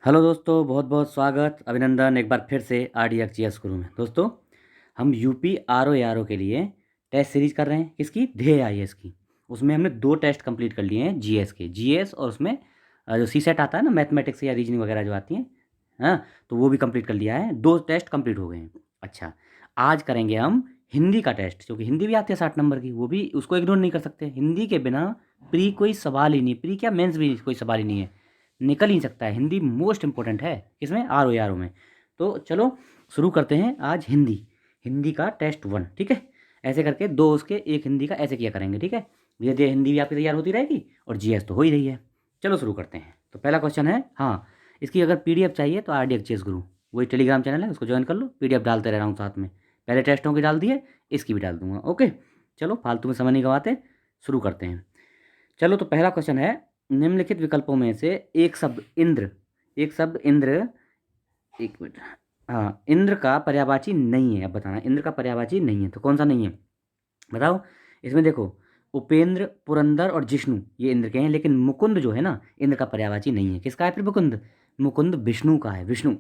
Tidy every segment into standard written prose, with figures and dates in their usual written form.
Hello दोस्तों, बहुत बहुत स्वागत अभिनंदन एक बार फिर से RDXGS गुरु में। दोस्तों, हम यूपी RO के लिए टेस्ट सीरीज कर रहे हैं। किसकी? ध्येय IAS की। उसमें हमने 2 टेस्ट कंप्लीट कर लिए हैं जीएस के। जीएस और उसमें जो सी सेट आता है ना, मैथमेटिक्स या रीजनिंग वगैरह जो आती हैं, हाँ, तो वो भी कंप्लीट कर लिया है। 2 टेस्ट कंप्लीट हो गए हैं। अच्छा, आज करेंगे हम हिंदी का टेस्ट, क्योंकि हिंदी भी आती है 60 नंबर की। वो भी उसको इग्नोर नहीं कर सकते। हिंदी के बिना प्री कोई सवाल ही नहीं, प्री क्या मेंस भी कोई सवाल ही नहीं है, निकल ही नहीं सकता है। हिंदी मोस्ट इंपॉर्टेंट है किसमें? RO में। तो चलो शुरू करते हैं आज हिंदी। हिंदी का टेस्ट 1, ठीक है। ऐसे करके 2 उसके, 1 हिंदी का, ऐसे किया करेंगे, ठीक है। धीरे धीरे हिंदी भी आपकी तैयार होती रहेगी और जीएस तो हो ही रही है। चलो शुरू करते हैं। तो पहला क्वेश्चन है, हाँ, इसकी अगर PDF चाहिए तो RDXGS गुरु, वही टेलीग्राम चैनल है, उसको ज्वाइन कर लो। PDF डालते रह रहा हूँ साथ में। पहले टेस्टों की डाल दिए, इसकी भी डाल दूंगा। ओके, चलो फालतू में समय नहीं गवाते, शुरू करते हैं। चलो, तो पहला क्वेश्चन है, निम्नलिखित विकल्पों में से एक शब्द इंद्र, एक शब्द इंद्र, एक मिनट, हाँ, इंद्र का पर्यायवाची नहीं है। अब बताना, इंद्र का पर्यायवाची नहीं है तो कौन सा नहीं है, बताओ। इसमें देखो, उपेंद्र, पुरंदर और जिष्णु ये इंद्र के हैं, लेकिन मुकुंद जो है ना, इंद्र का पर्यायवाची नहीं है। किसका है फिर मुकुंद? मुकुंद विष्णु का है, विष्णु।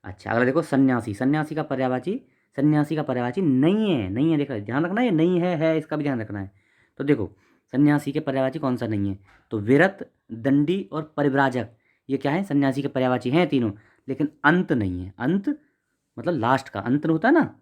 अच्छा, अगला देखो, सन्यासी। सन्यासी का पर्यायवाची नहीं है, नहीं है। देखो, ध्यान रखना, ये नहीं है, इसका भी ध्यान रखना है। तो देखो, सन्यासी के पर्यायवाची कौन सा नहीं है? तो विरत, दंडी और परिव्राजक, ये क्या है? सन्यासी के पर्यायवाची हैं तीनों, लेकिन अंत नहीं है। अंत मतलब लास्ट का अंत होता है ना,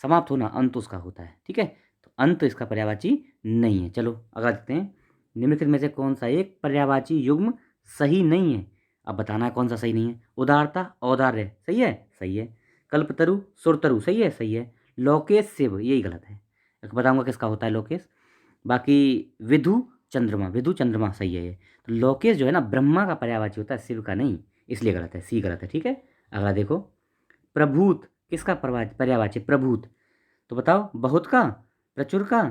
समाप्त होना, अंत उसका होता है, ठीक है। तो अंत इसका पर्यायवाची नहीं है। चलो अगला देखते हैं, निम्नलिखित में से कौन सा एक पर्यायवाची युग्म सही नहीं है? अब बताना है कौन सा सही नहीं है। उदारता, औदार्य, सही है, सही है। कल्पतरु, सुरतरु, सही है, सही है। लोकेश, शिव, यही गलत है। एक बताऊंगा किसका होता है लोकेश। बाकी विधु, चंद्रमा, विधु चंद्रमा सही है ये। तो लोकेश जो है ना, ब्रह्मा का पर्यायवाची होता है, शिव का नहीं, इसलिए गलत है, सी गलत है, ठीक है। अगला देखो, प्रभूत किसका पर्यायवाची? प्रभूत, तो बताओ, बहुत का, प्रचुर का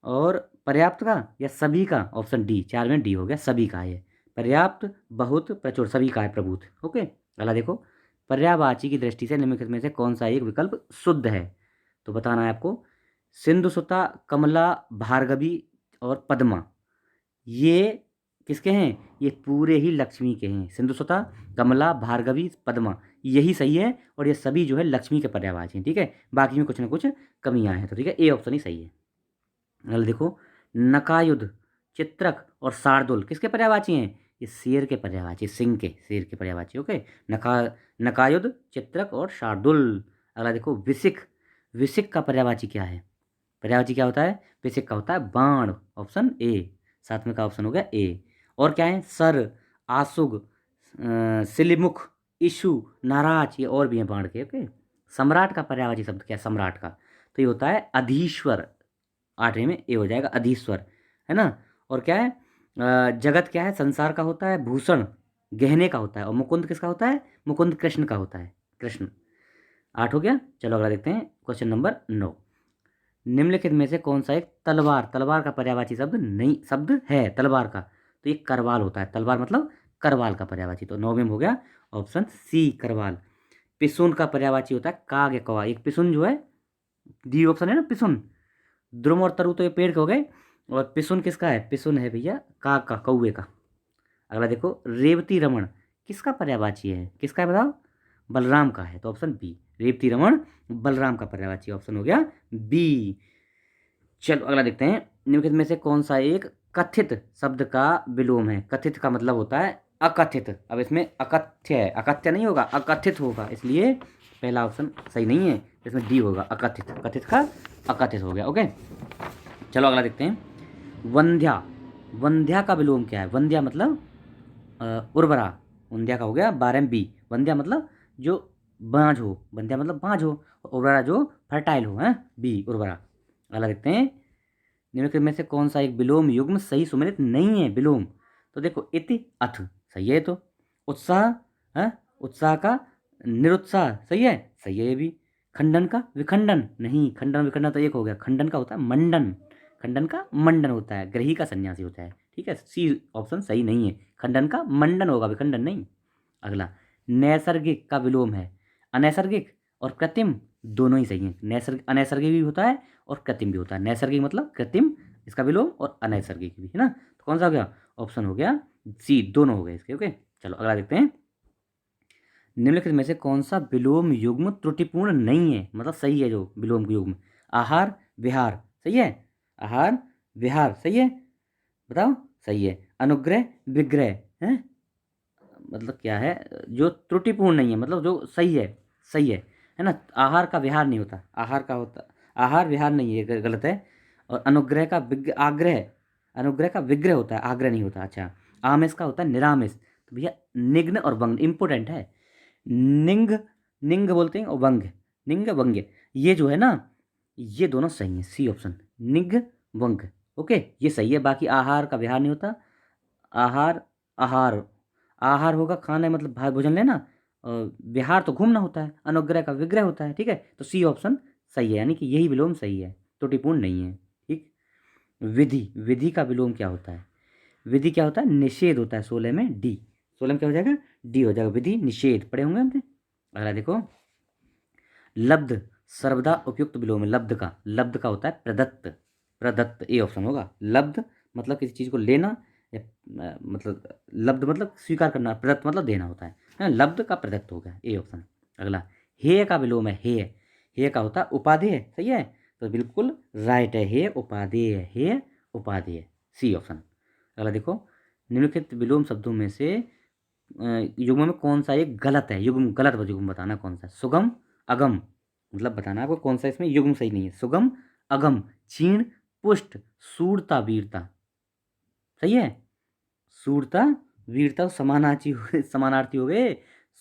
और पर्याप्त का या सभी का? ऑप्शन डी, 4 में डी हो गया, सभी का है ये। पर्याप्त, बहुत, प्रचुर, सभी का है प्रभूत। ओके, अगला देखो, पर्यायवाची की दृष्टि से निम्नलिखित में से कौन सा एक विकल्प शुद्ध है? तो बताना है आपको। सिंधुसुता, कमला, भार्गवी और पद्मा, ये किसके हैं? ये पूरे ही लक्ष्मी के हैं। सिंधुसुता, कमला, भार्गवी, पद्मा, यही सही है। और ये सभी जो है लक्ष्मी के पर्यायवाची हैं, ठीक है। बाकी में कुछ ना कुछ कमियां हैं, तो ठीक है, ए ऑप्शन ही सही है। अगला देखो, नकायुध, चित्रक और शार्दुल किसके पर्यायवाची हैं? ये शेर के पर्यायवाची, सिंह के, शेर के पर्यायवाची। ओके, नका नकायुध, चित्रक और शार्दुल। अगला देखो, विसिक, विसिक का पर्यायवाची क्या है? पर्यायवाची क्या होता है? विसिक का होता है बाण, ऑप्शन ए, सातवें का ऑप्शन हो गया ए। और क्या है? सर, आसुग, सिलिमुख, इशु, नाराज, ये और भी हैं बाण के। ओके, सम्राट का पर्यायवाची शब्द क्या है? सम्राट का, तो ये होता है अधीश्वर। 8वें में ए हो जाएगा, अधीश्वर, है ना। और क्या है? जगत क्या है? संसार का होता है, भूषण गहने का होता है। और मुकुंद किसका होता है? मुकुंद कृष्ण का होता है, कृष्ण। 8 हो गया। चलो अगला देखते हैं, क्वेश्चन नंबर 9। निम्नलिखित में से कौन सा एक तलवार, तलवार का पर्यायवाची शब्द नहीं, शब्द है तलवार का, तो ये करवाल होता है। तलवार मतलब करवाल का पर्यायवाची, तो 9वें में हो गया ऑप्शन सी, करवाल। पिसुन का पर्यायवाची होता है काग या कौवा। एक पिसुन जो है, डी ऑप्शन है ना, पिसुन। द्रुम और तरु तो ये पेड़ के हो गए, और पिसुन किसका है? पिसुन है भैया काग का, कौवे का। अगला देखो, रेवती रमण किसका पर्यायवाची है? किसका है बताओ? बलराम का है, तो ऑप्शन बी, रेवती रमण बलराम का पर्यायवाची, ऑप्शन हो गया बी। चलो अगला देखते हैं, निम्नलिखित में से कौन सा एक कथित शब्द का विलोम है? कथित का मतलब होता है अकथित। अब इसमें अकथ्य है, अकथ्य नहीं होगा, अकथित होगा, इसलिए पहला ऑप्शन सही नहीं है, इसमें डी होगा, अकथित। कथित का अकथित हो गया। ओके, चलो अगला देखते हैं, वंध्या, वंध्या का विलोम क्या है? वंध्या मतलब उर्वरा, वंध्या का हो गया 12 बी। वंध्या मतलब जो बाँझ हो, वंध्या मतलब बाँझ हो, उर्वरा जो फर्टाइल हो, है बी, उर्वरा। अगला देखते हैं, निम्नलिखित में से कौन सा एक विलोम युग्म सही सुमेलित नहीं है? विलोम, तो देखो, इति, अथ, सही है। तो उत्साह है, उत्साह का निरुत्साह, सही है, सही है ये भी। खंडन का विखंडन, नहीं, खंडन विखंडन तो एक हो गया। खंडन का होता है मंडन, खंडन का मंडन होता है, ग्रही का सन्यासी होता है, ठीक है। सी ऑप्शन सही नहीं है, खंडन का मंडन होगा, विखंडन नहीं। अगला, नैसर्गिक का विलोम है अनैसर्गिक और कृत्रिम, दोनों ही सही हैं। नैसर्गिक, अनैसर्गिक भी होता है और कृत्रिम भी होता है। नैसर्गिक मतलब कृत्रिम, इसका विलोम, और अनैसर्गिक भी, है ना। तो कौन सा हो गया? ऑप्शन हो गया सी, दोनों हो गए इसके। ओके, चलो अगला देखते हैं, निम्नलिखित में से कौन सा विलोम युग्म त्रुटिपूर्ण नहीं है, मतलब सही है जो विलोम युग्म? आहार विहार सही है, आहार विहार सही है, बताओ सही है। अनुग्रह विग्रह है, मतलब क्या है, जो त्रुटिपूर्ण नहीं है, मतलब जो सही है, सही है ना। आहार का विहार नहीं होता, आहार का होता, आहार विहार नहीं है, गलत है। और अनुग्रह का आग्रह, अनुग्रह का विग्रह होता है, आग्रह नहीं होता। अच्छा, आमिष का होता है निरामिष। तो भैया निग्न और वंग इंपॉर्टेंट है। निंग, निंग बोलते हैं, और वंग, निंग वंग, ये जो है ना, ये दोनों सही हैं, सी ऑप्शन, निग वंग। ओके, ये सही है। बाकी आहार का विहार नहीं होता, आहार, आहार, आहार होगा खाना, मतलब भात भोजन लेना, और विहार तो घूमना होता है, अनुग्रह का विग्रह होता है। ठीक है, तो सी ऑप्शन सही है, यानी कि यही विलोम सही है, त्रुटिपूर्ण नहीं है। ठीक। विधि, विधि का विलोम क्या होता है? विधि क्या होता है? निषेध होता है। 16 में डी, 16 में क्या हो जाएगा? डी हो जाएगा, विधि निषेध पढ़े होंगे हमने। अगला देखो, लब्ध सर्वदा उपयुक्त विलोम है। लब्ध का होता है प्रदत्त, प्रदत्त ए ऑप्शन होगा। लब्ध मतलब किसी चीज़ को लेना, या मतलब लब्ध मतलब स्वीकार करना, प्रदत्त मतलब देना होता है। लब्ध का प्रदत्त हो गया, ए ऑप्शन। अगला, हेय का विलोम है हेय, हेय का होता है उपाधेय, सही है, तो बिल्कुल राइट है, हेय उपाधेय, हेय उपाधेय, सी ऑप्शन। अगला देखो, निम्नलिखित विलोम शब्दों में से युग्म में कौन सा एक गलत है? युग्म गलत युग्म बताना कौन सा है। सुगम अगम, मतलब बताना आपको कौन सा इसमें युग्म सही नहीं है। सुगम अगम, क्षीण पुष्ट, सूरता वीरता, सही है। सूरता वीरता समानार्थी समानार्थी हो गए।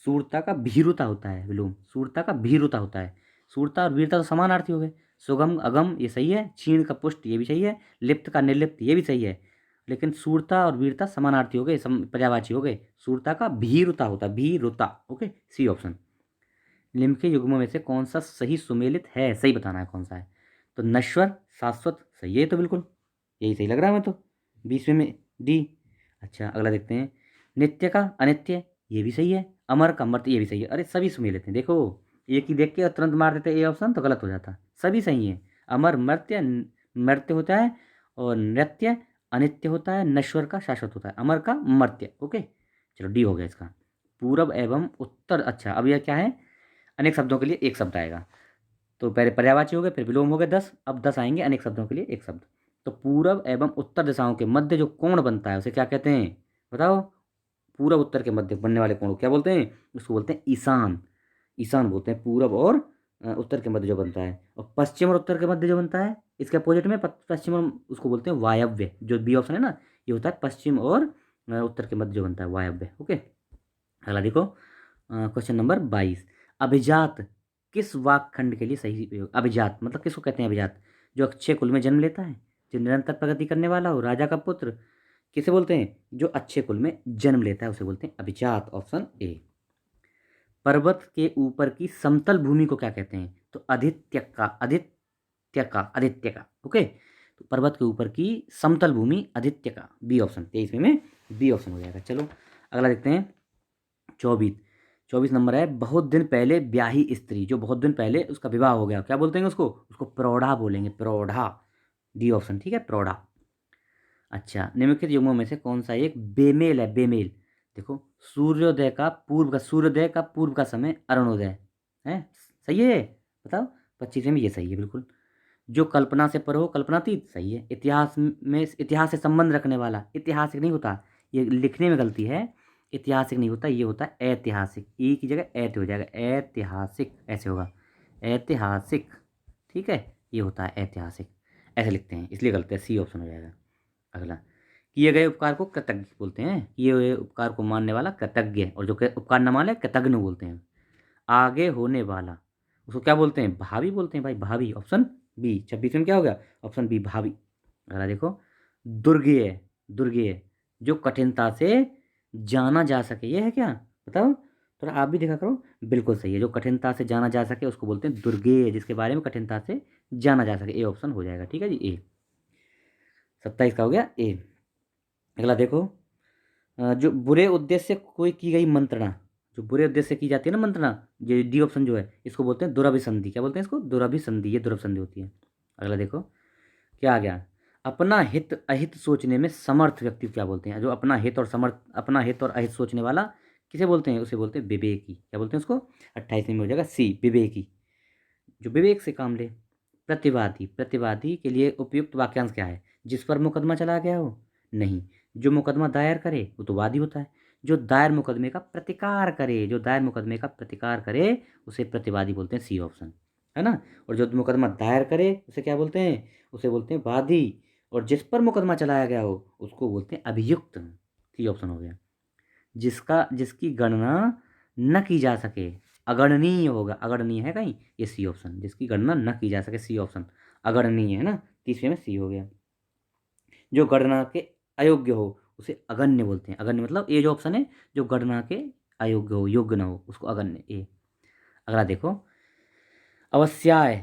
सूरता का भीरुता होता है विलोम, सूरता का भीरुता होता है। सूरता और वीरता तो समानार्थी हो गए। सुगम अगम ये सही है, क्षीण का पुष्ट ये भी सही है, लिप्त का निर्लिप्त ये भी सही है। लेकिन सूरता और वीरता समानार्थी हो गए, पर्यायवाची हो गए। सूरता का भीरुता होता है, भीरुता। Okay, C option. निम्न के युग्मों में से कौन सा सही सुमेलित है, सही बताना है कौन सा है। तो नश्वर शाश्वत सही है, तो बिल्कुल यही सही लग रहा है हमें तो, 20वें में डी। अच्छा, अगला देखते हैं, नित्य का अनित्य ये भी सही है, अमर का अमर्त्य ये भी सही है। अरे सभी सुमेलित हैं, देखो एक ही देख के और तुरंत मार देते ए ऑप्शन, तो गलत हो जाता। सभी सही है। अमर मर्त्य, मर्त्य होता है, और नृत्य अनित्य होता है, नश्वर का शाश्वत होता है, अमर का मर्त्य। ओके, चलो डी हो गया इसका। पूरब एवं उत्तर। अच्छा, अब यह क्या है, अनेक शब्दों के लिए एक शब्द आएगा। तो पहले पर्यायवाची हो गए, फिर विलोम हो गए 10, अब 10 आएंगे अनेक शब्दों के लिए एक शब्द। तो पूरब एवं उत्तर दिशाओं के मध्य जो कोण बनता है उसे क्या कहते हैं, बताओ। पूरब उत्तर के मध्य बनने वाले कोण को क्या बोलते हैं? उसको बोलते हैं ईशान, ईशान बोलते हैं पूरब और उत्तर के मध्य जो बनता है। और पश्चिम और उत्तर के मध्य जो बनता है, इसके अपोजिट में पश्चिम और, उसको बोलते हैं वायव्य। जो बी ऑप्शन है ना, ये होता है पश्चिम और उत्तर के मध्य जो बनता है, वायव्य। ओके, अगला देखो, क्वेश्चन नंबर 22, अभिजात किस वाक्खंड के लिए सही प्रयोग? अभिजात मतलब किसको कहते हैं? अभिजात जो अच्छे कुल में जन्म लेता है, जो निरंतर प्रगति करने वाला हो, राजा का पुत्र, किसे बोलते हैं? जो अच्छे कुल में जन्म लेता है उसे बोलते हैं अभिजात, ऑप्शन ए। पर्वत के ऊपर की समतल भूमि को क्या कहते हैं? तो आदित्य का, आदित्य का, आदित्य का। ओके, तो पर्वत के ऊपर की समतल भूमि आदित्य का, बी ऑप्शन। 23वें में बी ऑप्शन हो जाएगा। चलो अगला देखते हैं, 24, 24 नंबर है, बहुत दिन पहले ब्याही स्त्री, जो बहुत दिन पहले उसका विवाह हो गया, क्या बोलते हैं उसको? उसको प्रौढ़ा बोलेंगे, प्रौढ़ा, डी ऑप्शन। ठीक है, प्रौढ़ा। अच्छा, निम्नलिखित युग्मों में से कौन सा एक बेमेल है? बेमेल, देखो, सूर्योदय का पूर्व का समय अरुणोदय है, सही है, बताओ। 25वें में ये सही है बिल्कुल। जो कल्पना से पर हो कल्पनातीत, सही है। इतिहास में, इतिहास से संबंध रखने वाला, ऐतिहासिक नहीं होता, ये लिखने में गलती है, ऐतिहासिक नहीं होता, ये होता है ऐतिहासिक, ई की जगह ऐत हो जाएगा, ऐतिहासिक ऐसे होगा, ऐतिहासिक। ठीक है, ये होता है ऐतिहासिक, ऐसे लिखते हैं, इसलिए गलत है, सी ऑप्शन हो जाएगा। अगला, किए गए उपकार को कृतज्ञ बोलते हैं, किए हुए उपकार को मानने वाला कृतज्ञ, और जो उपकार न माने कृतज्ञ बोलते हैं। आगे होने वाला, उसको क्या बोलते हैं? भावी बोलते हैं भाई, भावी, ऑप्शन बी। 26 में क्या हो गया? ऑप्शन बी, भावी। अगला देखो, दुर्गेय, दुर्गेय जो कठिनता से जाना जा सके, ये है क्या, बताओ। थोड़ा आप भी देखा करो, बिल्कुल सही है, जो कठिनता से जाना जा सके उसको बोलते हैं दुर्गेय, जिसके बारे में कठिनता से जाना जा सके, ए ऑप्शन हो जाएगा। ठीक है जी, ए। 27 का हो गया ए। अगला देखो, जो बुरे उद्देश्य से कोई की गई मंत्रणा, जो बुरे उद्देश्य से की जाती है ना मंत्रणा, ये डी ऑप्शन जो है, इसको बोलते हैं दुरभिसंधि, क्या बोलते हैं इसको? दुरभिसंधि, ये दुरभिसंधि होती है। अगला देखो, क्या आ गया, अपना हित अहित सोचने में समर्थ व्यक्ति को क्या बोलते हैं? जो अपना हित और समर्थ, अपना हित और अहित सोचने वाला किसे बोलते हैं? उसे बोलते हैं विवेकी। क्या बोलते हैं उसको? 28वें में हो जाएगा सी, विवेकी, जो विवेक से काम ले। प्रतिवादी, प्रतिवादी के लिए उपयुक्त वाक्यांश क्या है? जिस पर मुकदमा चला गया हो? नहीं। जो मुकदमा दायर करे वो तो वादी होता है। जो दायर मुकदमे का प्रतिकार करे, जो दायर मुकदमे का प्रतिकार करे उसे प्रतिवादी बोलते हैं, सी ऑप्शन, है ना। और जो मुकदमा दायर करे उसे क्या बोलते हैं? उसे बोलते हैं वादी। और जिस पर मुकदमा चलाया गया हो उसको बोलते हैं अभियुक्त, सी ऑप्शन हो गया। जिसका जिसकी गणना न की जा सके, अगणनीय होगा, अगणनीय है कहीं, ये सी ऑप्शन, जिसकी गणना न की जा सके, सी ऑप्शन, अगणनीय है ना, तीसरे में सी हो गया। जो गणना के अयोग्य हो उसे अगण्य बोलते हैं। अगण्य मतलब ये जो ऑप्शन है, जो गणना के अयोग्य हो, योग्य ना हो, उसको अगण्य, ये। अगला देखो, अवस्याय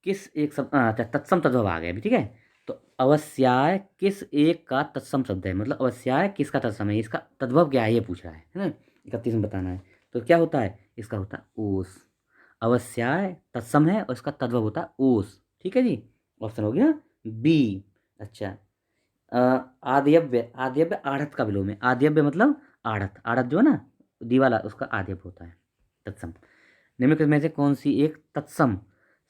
किस एक शब्द, अच्छा तत्सम तद्भव आ गया अभी, ठीक है। तो अवस्याय किस एक का तत्सम शब्द है, मतलब अवस्याय किसका तत्सम है, इसका तद्भव क्या है ये पूछ रहा है ना। 31 में बताना है। तो क्या होता है इसका? होता है ओस। अवस्याय तत्सम है और इसका तद्भव होता है ओस, ठीक है जी। ऑप्शन हो गया बी। अच्छा, आद्यव्य, आद्यव्य आढ़त का विलोम है। आद्यव्य मतलब आढ़त, आढ़त जो है ना दीवाला, उसका आद्यव्य होता है तत्सम। निम्नलिखित में से कौन सी एक तत्सम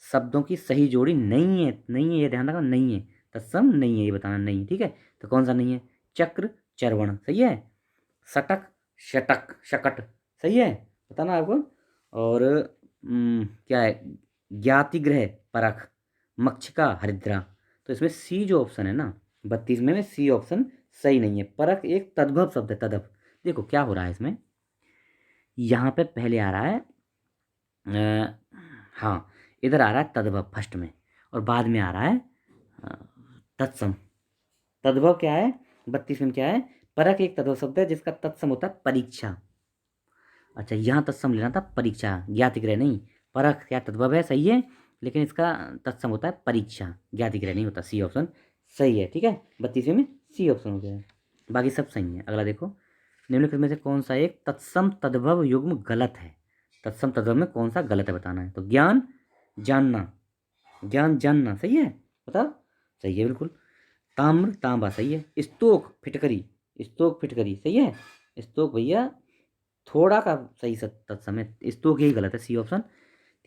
शब्दों की सही जोड़ी नहीं है? नहीं है, ये ध्यान रखना, नहीं है, तत्सम नहीं है, ये बताना नहीं, ठीक है। तो कौन सा नहीं है? चक्र चरवण सही है, सटक शटक शकट सही है, बताना आपको। और क्या है? ज्ञातिग्रह परख, मक्षिका हरिद्रा। तो इसमें सी जो ऑप्शन है ना 32 में सी ऑप्शन सही नहीं है। परख एक तद्भव शब्द है, तद्भव। देखो क्या हो रहा है इसमें, यहाँ पे पहले आ रहा है हाँ, इधर आ रहा है तद्भव फर्स्ट में, और बाद में आ रहा है अ, तत्सम। तद्भव क्या है 32 में? क्या है? परख एक तद्भव शब्द है जिसका तत्सम होता है परीक्षा। अच्छा, यहाँ तत्सम लेना था परीक्षा, ज्ञातिग्रह नहीं। परख क्या तद्भव है, सही है, लेकिन इसका तत्सम होता है परीक्षा, ज्ञातिग्रह नहीं होता। सी ऑप्शन सही है, ठीक है। 32 में सी ऑप्शन हो गया है, बाकी सब सही है। अगला देखो, निम्नलिखित में से कौन सा एक तत्सम तद्भव युग्म गलत है? तत्सम तद्भव में कौन सा गलत है बताना है। तो ज्ञान जानना, ज्ञान जानना सही है, बताओ। सही है बिल्कुल। ताम्र तांबा सही है। स्तोक फिटकरी, स्तोक फिटकरी सही है। स्तोक भैया थोड़ा का सही तत्सम है, स्तोक यही गलत है, सी ऑप्शन।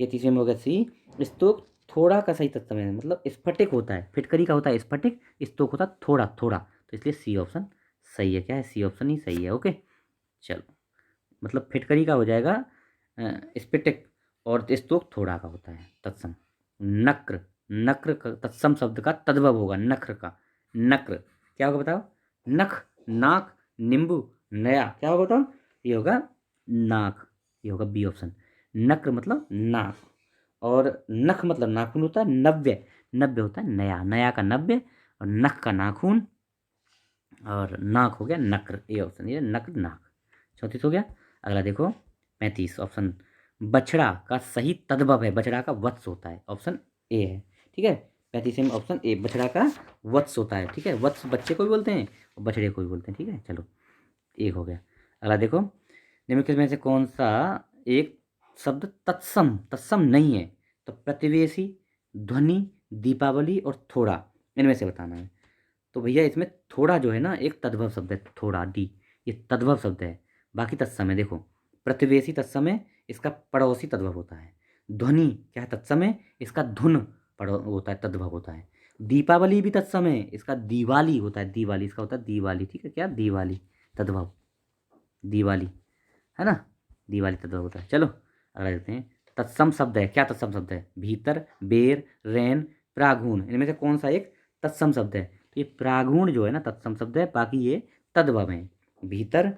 33वें में हो गया सी, स्तोक थोड़ा का सही तत्सम है, मतलब स्फटिक होता है, फिटकरी का होता है स्फटिक, स्तोक होता है थोड़ा थोड़ा, तो इसलिए सी ऑप्शन सही है। क्या है? सी ऑप्शन ही सही है, ओके। चलो, मतलब फिटकरी का हो जाएगा स्फटिक, और स्तोक थोड़ा का होता है तत्सम। नक्र, नक्र का तत्सम शब्द का तद्भव होगा नक्र का। नक्र क्या होगा बताओ? नख, नाक, नींबू, नया, क्या होगा बताओ? ये होगा नाक, ये होगा बी ऑप्शन। नक्र मतलब नाक, और नख मतलब नाखून होता है। नव्य, नव्य होता है नया, नया का नव्य, और नख का नाखून, और नाक हो गया नक्र, ए ऑप्शन, ये नक्र नाक। 34 हो गया। अगला देखो 35 ऑप्शन, बछड़ा का सही तद्भव है, बछड़ा का वत्स होता है, ऑप्शन ए है, ठीक है। 35 में ऑप्शन ए, बछड़ा का वत्स होता है, ठीक है। वत्स बच्चे को भी बोलते हैं और बछड़े को भी बोलते हैं, ठीक है। चलो, एक हो गया। अगला देखो, निम्नलिखित में से कौन सा एक शब्द तत्सम, तत्सम नहीं है? तो प्रतिवेशी, ध्वनि, दीपावली और थोड़ा, इनमें से बताना है। तो भैया इसमें थोड़ा जो है ना एक तद्भव शब्द है, थोड़ा डी, ये तद्भव शब्द है। बाकी तत्सम है, देखो प्रतिवेशी तत्सम है, इसका पड़ोसी तद्भव होता है। ध्वनि क्या है? तत्सम है, इसका धुन पड़ो होता है, तद्भव होता है। दीपावली भी तत्सम है, इसका दिवाली होता है, दिवाली इसका होता है दिवाली, ठीक है। क्या? दिवाली तद्भव, दिवाली, है ना, दिवाली तद्भव होता है। चलो अगला देखते हैं, तत्सम शब्द है, क्या तत्सम शब्द है? भीतर, बेर, रैन, प्रागुण, इनमें से कौन सा एक तत्सम शब्द है? तो ये प्रागुण जो है ना तत्सम शब्द है, बाकी ये तद्भव है। भीतर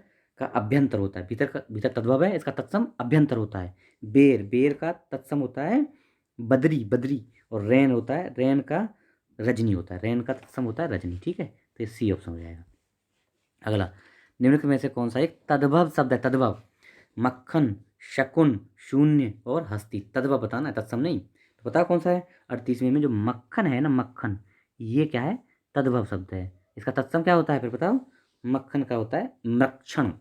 का अभ्यंतर होता है, भीतर का, भीतर तद्भव है, इसका तत्सम अभ्यंतर होता है। बेर, बेर का तत्सम होता है बदरी, बदरी, और रैन होता है, रैन का रजनी होता है, रैन का तत्सम होता है रजनी, ठीक है। तो ये सी ऑप्शन हो जाएगा। अगला, निम्नलिखित में से कौन सा एक तद्भव शब्द है? तद्भव, मक्खन, शकुन, शून्य और हस्ती, तद्भव बताना है, तत्सम नहीं। तो बताओ कौन सा है? 38वें में जो मक्खन है ना, मक्खन, ये क्या है? तद्भव शब्द है। इसका तत्सम क्या होता है फिर बताओ? मक्खन का होता है मृक्षण,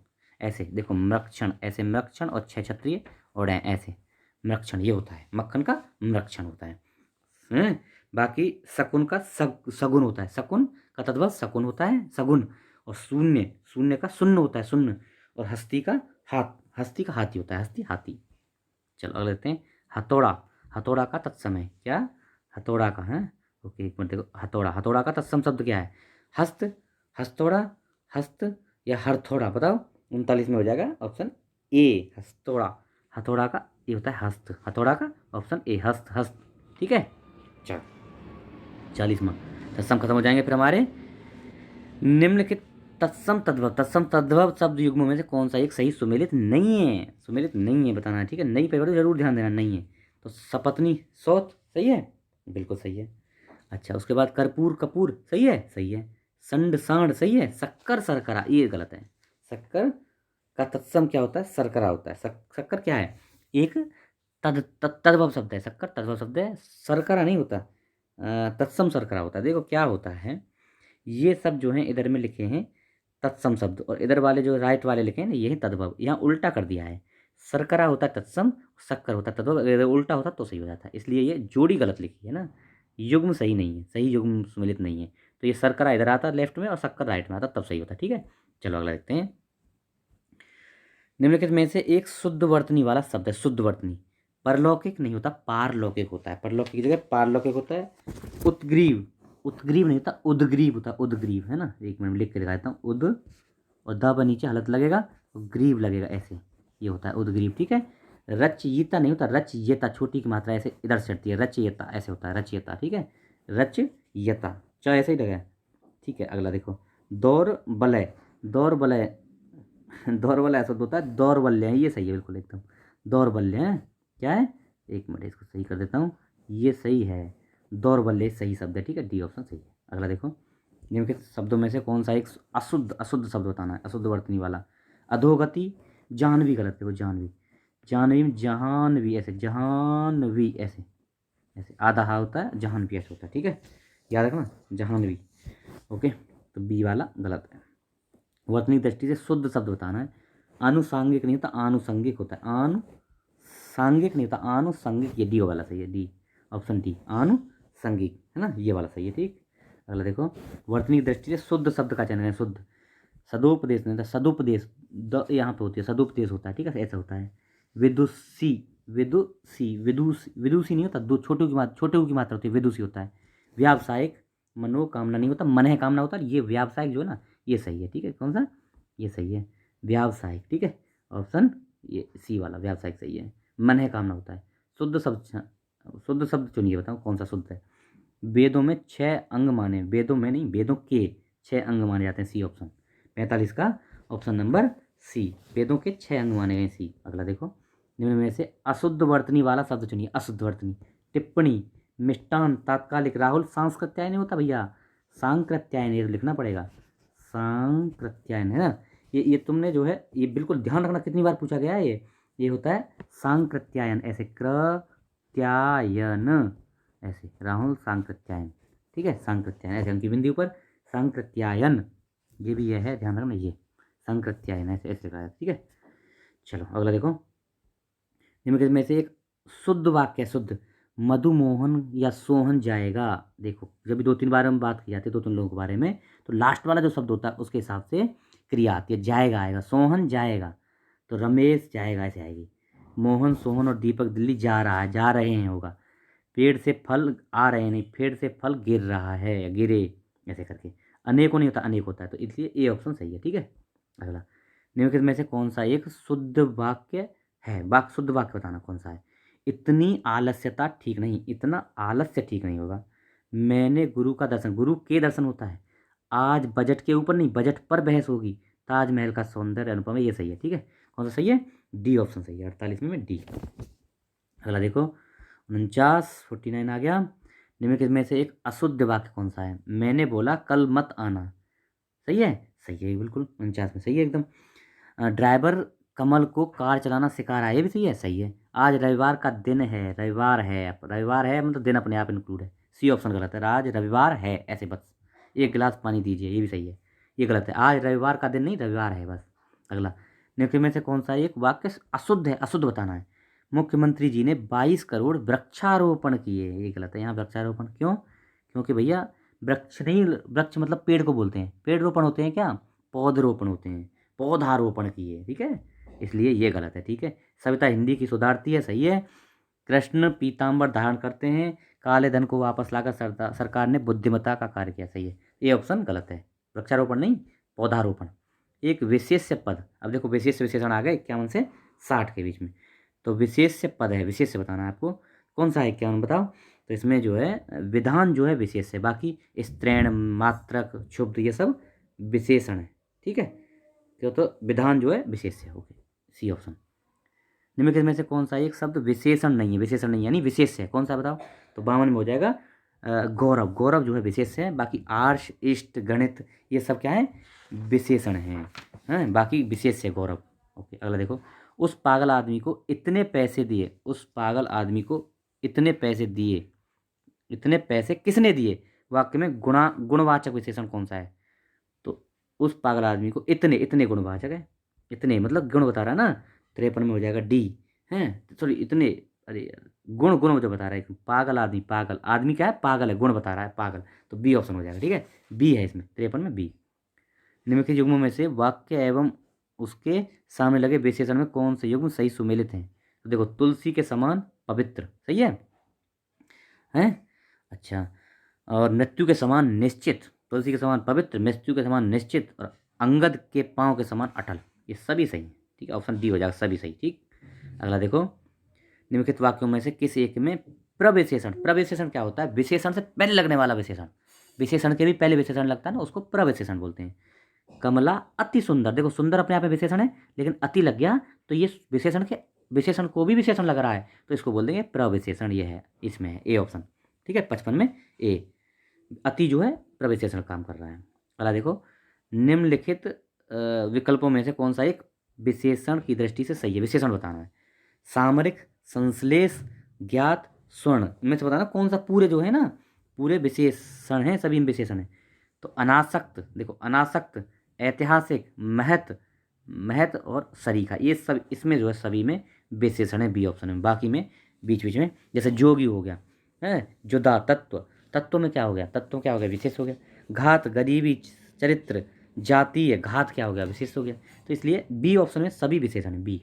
ऐसे देखो मृक्षण, ऐसे मृक्षण, और छह छत्रिय और ऐसे मृक्षण, ये होता है मक्खन का मृक्षण होता है। बाकी शकुन का सगुन होता है, शकुन का तद्भव शकुन होता है, सगुन। और शून्य, शून्य का शून्य होता है, शून्य। और हस्ती का हाथ, हस्ती का हाथी होता है, हस्ती हाथी। चलो अगले देखते हैं। हथौड़ा, हथौड़ा का तत्सम है क्या? हथौड़ा का है। ओके एक मिनट देखो, हथौड़ा, हथौड़ा का तत्सम शब्द क्या है? हस्त, हस्तौड़ा, हस्त या हरथौड़ा, बताओ। 39 में हो जाएगा ऑप्शन ए हस्तौड़ा। हथौड़ा का ये होता है हस्त, हथौड़ा का ऑप्शन ए हस्त, हस्त। ठीक है। चलो 40वां, तत्सम खत्म हो जाएंगे फिर हमारे। निम्नलिखित तत्सम तद्भव, तत्सम तद्भव शब्द युग्मों में से कौन सा एक सही सुमेलित नहीं है? सुमेलित नहीं है बताना है, ठीक है। नहीं पे जरूर ध्यान देना, नहीं है तो सपत्नी सौत सही है, बिल्कुल सही है। अच्छा उसके बाद कर्पूर कपूर सही है, सही है। संड सांड सही है। शक्कर शर्करा ये गलत है। शक्कर का तत्सम क्या होता है? शर्करा होता है। शक्कर क्या है? एक तद्भव शब्द है। शक्कर तद्भव शब्द है, शर्करा नहीं होता। तत्सम शर्करा होता है। देखो क्या होता है, ये सब जो हैं इधर में लिखे हैं तत्सम शब्द, और इधर वाले जो राइट वाले लिखे हैं ना ये है तद्भव। यहाँ उल्टा कर दिया है, शर्करा होता है तत्सम, शक्कर होता है तद्भव। अगर उल्टा होता तो सही हो जाता, इसलिए ये जोड़ी गलत लिखी है ना, युग्म सही नहीं है, सही युग्म सम्मिलित नहीं है। तो ये शर्करा इधर आता लेफ्ट में और शक्कर राइट में आता तब सही होता, ठीक है। चलो अगला देखते हैं। निम्नलिखित में से एक शुद्ध वर्तनी वाला शब्द है। शुद्ध वर्तनी, परलौकिक नहीं होता, पारलौकिक होता है। परलौकिक की जगह पारलौकिक होता है। उत्ग्रीव, उत्ग्रीव नहीं होता, उद्ग्रीव होता है। उद्ग्रीव है ना, एक मिनट लिख के दिखा देता हूँ। उद और द पर नीचे हलत लगेगा तो ग्रीव लगेगा, ऐसे ये होता है उद्ग्रीव, ठीक है। रचयिता नहीं होता, रचयिता छोटी की मात्रा ऐसे इधर से हटती है, रचयिता ऐसे होता है, रचयिता, ठीक है। रचयिता चाहे ऐसे ही लगेगा, ठीक है। अगला देखो, दौर बलय, दौर बलय दौर्बल्य ऐसा होता है, दौर्बल्य है, ये सही है बिल्कुल एकदम। दौर्बल्य है क्या है? एक मिनट इसको सही कर देता हूँ, ये सही है। दौर्बल्य सही शब्द है, ठीक है, डी ऑप्शन सही है। अगला देखो, निम्नलिखित शब्दों में से कौन सा एक अशुद्ध, अशुद्ध शब्द बताना है, अशुद्ध वर्तनी वाला। अधोगति, जानवी गलत, देखो जानवी, जानवी में जहानवी ऐसे, जहानवी ऐसे, ऐसे आधा हा होता है, जहानवी ऐसे होता है, ठीक है, याद रखना जहानवी। ओके तो बी वाला गलत है। वर्तनी दृष्टि से शुद्ध शब्द बताना है। आनुषांगिक नहीं होता, आनुषंगिक होता है। आनुषांगिक नहीं होता, आनुषंगिक, ये डी वाला सही है, डी ऑप्शन डी आनुषंगिक है ना, ये वाला सही है, ठीक। अगला देखो, वर्तनी दृष्टि से शुद्ध शब्द का चयन है। शुद्ध, सदुपदेश नहीं होता, सदुपदेश द यहाँ पे होती है, सदुपदेश होता है, ठीक है, ऐसा होता है। विदुषी, विदुषी, विदुषी, विदुषी नहीं होता, दो छोटू की मात्रा, छोटे की मात्रा होती है, विदुषी होता है। व्यावसायिक, मनोकामना नहीं होता, मन है कामना होता है, ये व्यावसायिक जो है ना ये सही है, ठीक है। कौन सा? ये सही है, व्यावसायिक, ठीक है, ऑप्शन ये सी वाला व्यावसायिक सही है। मन है कामना होता है। शुद्ध शब्द, शुद्ध शब्द चुनिए, बताओ कौन सा शुद्ध है। वेदों में 6 अंग माने, वेदों में नहीं, वेदों के 6 अंग माने जाते हैं, सी ऑप्शन। 45 का ऑप्शन नंबर सी, वेदों के 6 अंग माने गए, सी। अगला देखो, निम्न में से अशुद्ध वर्तनी वाला शब्द चुनिए। अशुद्ध वर्तनी, टिप्पणी, मिष्टान, तात्कालिक। राहुल सांस्कृत्याय नहीं होता भैया, सांकृत्यायन ये लिखना पड़ेगा, सांकृत्यायन है ना। ये तुमने जो है ये बिल्कुल ध्यान रखना, कितनी बार पूछा गया है ये होता है सांकृत्यायन, ऐसे कृत्यायन, ऐसे राहुल सांकृत्यायन, ठीक है, सांकृत्यायन ऐसे उनकी बिंदी ऊपर, सांकृत्यायन, ये भी यह है, ध्यान रखना, ये सांकृत्यायन ऐसे ऐसे लिखा है, ठीक है। चलो अगला देखो, निम्नलिखित में से एक शुद्ध वाक्य, शुद्ध। मधुमोहन या सोहन जाएगा। देखो जब भी 2-3 बार हम बात की जाती है 2-3 लोगों के बारे में, तो लास्ट वाला जो शब्द होता है उसके हिसाब से क्रिया आती है। जाएगा आएगा, सोहन जाएगा तो रमेश जाएगा ऐसे आएगी। मोहन, सोहन और दीपक दिल्ली जा रहा है, जा रहे हैं होगा। पेड़ से फल आ रहे हैं, नहीं, पेड़ से फल गिर रहा है या गिरे, ऐसे करके। अनेकों नहीं होता, अनेक होता है, तो इसलिए ए ऑप्शन सही है, ठीक है। अगला, निम्नलिखित में से कौन सा एक शुद्ध वाक्य है? वाक्य, शुद्ध वाक्य बताना कौन सा है। इतनी आलस्यता ठीक नहीं, इतना आलस्य ठीक नहीं होगा। मैंने गुरु का दर्शन, गुरु के दर्शन होता है। आज बजट के ऊपर नहीं, बजट पर बहस होगी। ताजमहल का सौंदर्य अनुपम है, ये सही है, ठीक है। कौन सा सही है? डी ऑप्शन सही है, 48 में डी। अगला देखो, 49 आ गया। निम्नलिखित में से एक अशुद्ध वाक्य कौन सा है। मैंने बोला कल मत आना, सही है, सही है बिल्कुल, 49 में सही है एकदम। ड्राइवर कमल को कार चलाना सिखा रहा है, ये भी सही है, सही है। आज रविवार का दिन है, रविवार है, रविवार है मतलब दिन अपने आप इंक्लूड है, सी ऑप्शन गलत है। आज रविवार है ऐसे बस, एक गिलास पानी दीजिए, ये भी सही है, ये गलत है। आज रविवार का दिन नहीं, रविवार है बस। अगला, निम्न में से कौन सा एक वाक्य अशुद्ध है, अशुद्ध बताना है। मुख्यमंत्री जी ने 22 करोड़ वृक्षारोपण किए, ये गलत है। यहाँ वृक्षारोपण क्यों? क्योंकि भैया वृक्ष नहीं, वृक्ष मतलब पेड़ को बोलते हैं, पेड़ रोपण होते हैं क्या, पौधरोपण होते हैं, पौधारोपण किए, ठीक है। इसलिए ये गलत है। ठीक है, सविता हिंदी की सुधारती है, सही है। कृष्ण पीताम्बर धारण करते हैं, काले धन को वापस लाकर सरकार ने बुद्धिमत्ता का कार्य किया, सही है। ये ऑप्शन गलत है। वृक्षारोपण नहीं, पौधारोपण। एक विशेष्य पद, अब देखो विशेष विशेषण आ गए 51 से 60 के बीच में, तो विशेष्य पद है, विशेष्य बताना है आपको कौन सा है 51, बताओ। तो इसमें जो है विधान जो है विशेष है, बाकी स्त्रैण मात्रक क्षुब्ध ये सब विशेषण है। ठीक है, तो विधान जो है विशेष है। Okay, C option. निम्नलिखित में से कौन सा एक शब्द विशेषण नहीं है, विशेषण नहीं यानी विशेष है, कौन सा बताओ। तो 52 में हो जाएगा गौरव। गौरव जो है विशेष है, बाकी आर्ष इष्ट गणित ये सब क्या है, विशेषण हैं, बाकी विशेष है गौरव। ओके, अगला देखो। उस पागल आदमी को इतने पैसे दिए, उस पागल आदमी को इतने पैसे दिए, इतने पैसे किसने दिए, वाक्य में गुणवाचक विशेषण कौन सा है। तो उस पागल आदमी को इतने, इतने गुणवाचक है, इतने मतलब गुण बता रहा है ना, 53 में हो जाएगा डी। हैं, सॉरी इतने, अरे यार गुण, गुण मुझे बता रहा है, पागल आदमी, पागल आदमी क्या है, पागल है, गुण बता रहा है पागल, तो बी ऑप्शन हो जाएगा। ठीक है, बी है इसमें 53 में बी। निम्नलिखित युग्मों में से वाक्य एवं उसके सामने लगे विशेषण में कौन से युग्म सही सुमेलित हैं। तो देखो, तुलसी के समान पवित्र, सही है, हैं। अच्छा, और मृत्यु के समान निश्चित, तुलसी के समान पवित्र, मृत्यु के समान निश्चित, और अंगद के पांव के समान अटल, ये सभी सही है। ठीक है, ऑप्शन डी हो जाएगा, सभी सही। ठीक, अगला देखो। निम्नलिखित वाक्यों में से किस एक में प्रविशेषण, प्रविशेषण क्या होता है, विशेषण से पहले लगने वाला विशेषण, विशेषण के भी पहले विशेषण लगता है ना, उसको प्रविशेषण बोलते हैं। कमला अति सुंदर, देखो सुंदर अपने आप में विशेषण है, लेकिन अति लग गया तो ये विशेषण के, विशेषण को भी विशेषण लग रहा है, तो इसको बोल देंगे प्रविशेषण। ये है, इसमें है ए ऑप्शन। ठीक है, 55 में ए, अति जो है प्रविशेषण काम कर रहा है। अगला देखो। निम्नलिखित विकल्पों में से कौन सा एक विशेषण की दृष्टि से सही है, विशेषण बताना है। सामरिक, संश्लेष, ज्ञात, स्वर्ण, इनमें से बताना कौन सा पूरे जो है ना, पूरे विशेषण हैं, सभी विशेषण हैं। तो अनासक्त, देखो अनासक्त, ऐतिहासिक, महत, महत और सरीखा, ये सब इसमें जो है सभी में विशेषण है, बी ऑप्शन में। बाकी में बीच बीच में जैसे जोगी हो गया है, जुदा, तत्व, तत्व में क्या हो गया, तत्व क्या हो गया, विशेष हो गया। घात, गरीबी, चरित्र, जातीय, घात क्या हो गया, विशेष हो गया। तो इसलिए बी ऑप्शन में सभी विशेषण है, बी।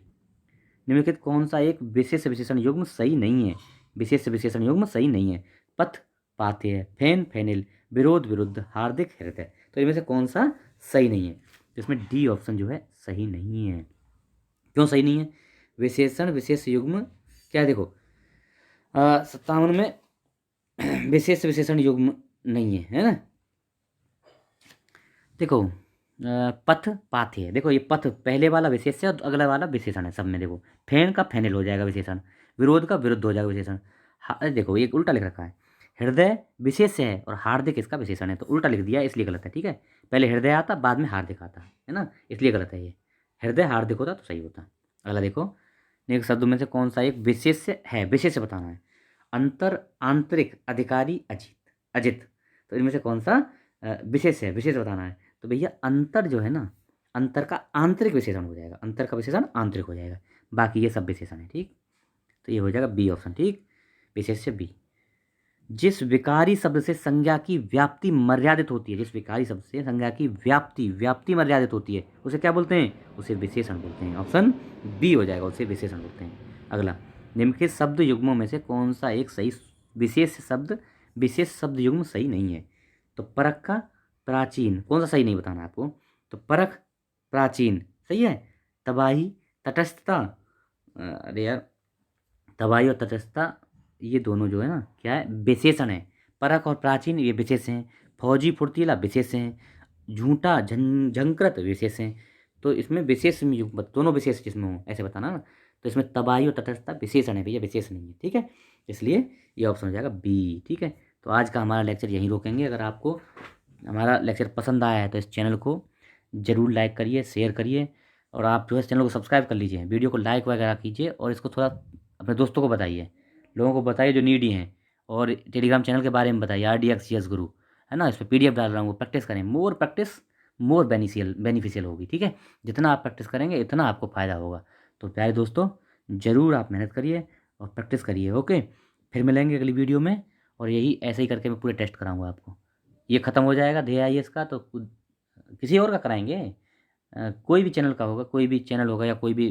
निम्नलिखित कौन सा एक विशेष विशेषण युग्म सही नहीं है, विशेष विशेषण युग्म सही नहीं है। पथ, पाथेय, फैन, फैनिल, विरोध, विरुद्ध, हार्दिक, हृदय, तो इनमें से कौन सा सही नहीं है। तो इसमें डी ऑप्शन जो है सही नहीं है। क्यों सही नहीं है, विशेषण विशेष युग्म क्या है, देखो 57 में विशेष विशेषण युग्म नहीं है ना। देखो पथ, पाथेय, देखो ये पथ पहले वाला विशेष है और अगला वाला विशेषण है सब में। देखो फैन का फैनिल हो जाएगा विशेषण, विरोध का विरुद्ध हो जाएगा विशेषण। देखो ये उल्टा लिख रखा है, हृदय विशेष है और हार्दिक इसका विशेषण है, तो उल्टा लिख दिया इसलिए गलत है। ठीक है, पहले हृदय आता बाद में हार्दिक आता है ना, इसलिए गलत है ये। हृदय हार्दिक होता तो सही होता। अगला देखो। एक शब्द में से कौन सा एक विशेष है, विशेष बताना है। अंतर, आंतरिक, अधिकारी, अजित, अजित, तो इनमें से कौन सा विशेष है, विशेष बताना है। तो भैया अंतर जो है ना, अंतर का आंतरिक विशेषण हो जाएगा, अंतर का विशेषण आंतरिक हो जाएगा, बाकी ये सब विशेषण है। ठीक, तो ये हो जाएगा बी ऑप्शन। ठीक, विशेष से बी। जिस विकारी शब्द से संज्ञा की व्याप्ति मर्यादित होती है, जिस विकारी शब्द से संज्ञा की व्याप्ति, व्याप्ति मर्यादित होती है, उसे क्या बोलते हैं, उसे विशेषण बोलते हैं। ऑप्शन बी हो जाएगा, उसे विशेषण बोलते हैं। अगला। निम्नलिखित शब्द युग्मों में से कौन सा एक सही विशेष शब्द, विशेष शब्द युग्म सही नहीं है। तो परख का प्राचीन, कौन सा सही नहीं बताना आपको। तो परख, प्राचीन सही है। तबाही, तटस्थता, अरे यार तबाही और तटस्थता ये दोनों जो है ना क्या है, विशेषण है। परख और प्राचीन ये विशेष हैं। फौजी, फुर्तीला विशेष हैं। झूठा, झंकृत विशेष हैं। तो इसमें विशेष में दोनों विशेष जिसमें हो ऐसे बताना ना। तो इसमें तबाही और तटस्थता विशेषण है भैया, विशेष नहीं है। ठीक है, इसलिए ये ऑप्शन हो जाएगा बी। ठीक है, तो आज का हमारा लेक्चर यहीं रोकेंगे। अगर आपको हमारा लेक्चर पसंद आया है तो इस चैनल को ज़रूर लाइक करिए, शेयर करिए, और आप जो है इस चैनल को सब्सक्राइब कर लीजिए, वीडियो को लाइक वगैरह कीजिए, और इसको थोड़ा अपने दोस्तों को बताइए, लोगों को बताइए जो नीडी हैं। और टेलीग्राम चैनल के बारे में बताइए, RDXGS गुरु है ना, इस पर PDF डाल रहा हूँ, वो प्रैक्टिस करें। मोर प्रैक्टिस मोर बेनिफिशियल होगी। ठीक है, जितना आप प्रैक्टिस करेंगे इतना आपको फ़ायदा होगा। तो प्यारे दोस्तों, ज़रूर आप मेहनत करिए और प्रैक्टिस करिए। ओके, फिर मिलेंगे अगली वीडियो में, और यही ऐसे ही करके मैं पूरे टेस्ट कराऊंगा आपको। ये ख़त्म हो जाएगा ध्येय IAS का, तो किसी और का कराएंगे, कोई भी चैनल का होगा, कोई भी चैनल होगा या कोई भी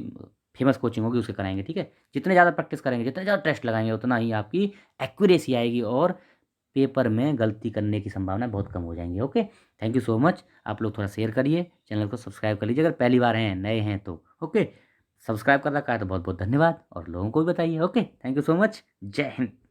फेमस कोचिंग होगी उसके कराएंगे, ठीक है। जितने ज़्यादा प्रैक्टिस करेंगे, जितने ज़्यादा टेस्ट लगाएंगे, उतना ही आपकी एक्यूरेसी आएगी और पेपर में गलती करने की संभावना बहुत कम हो जाएंगी। Okay, thank you so much. आप लोग थोड़ा शेयर करिए, चैनल को सब्सक्राइब कर लीजिए अगर पहली बार हैं, नए हैं तो। ओके, सब्सक्राइब कर रखा है तो बहुत बहुत धन्यवाद, और लोगों को भी बताइए। Okay, thank you so much. जय हिंद।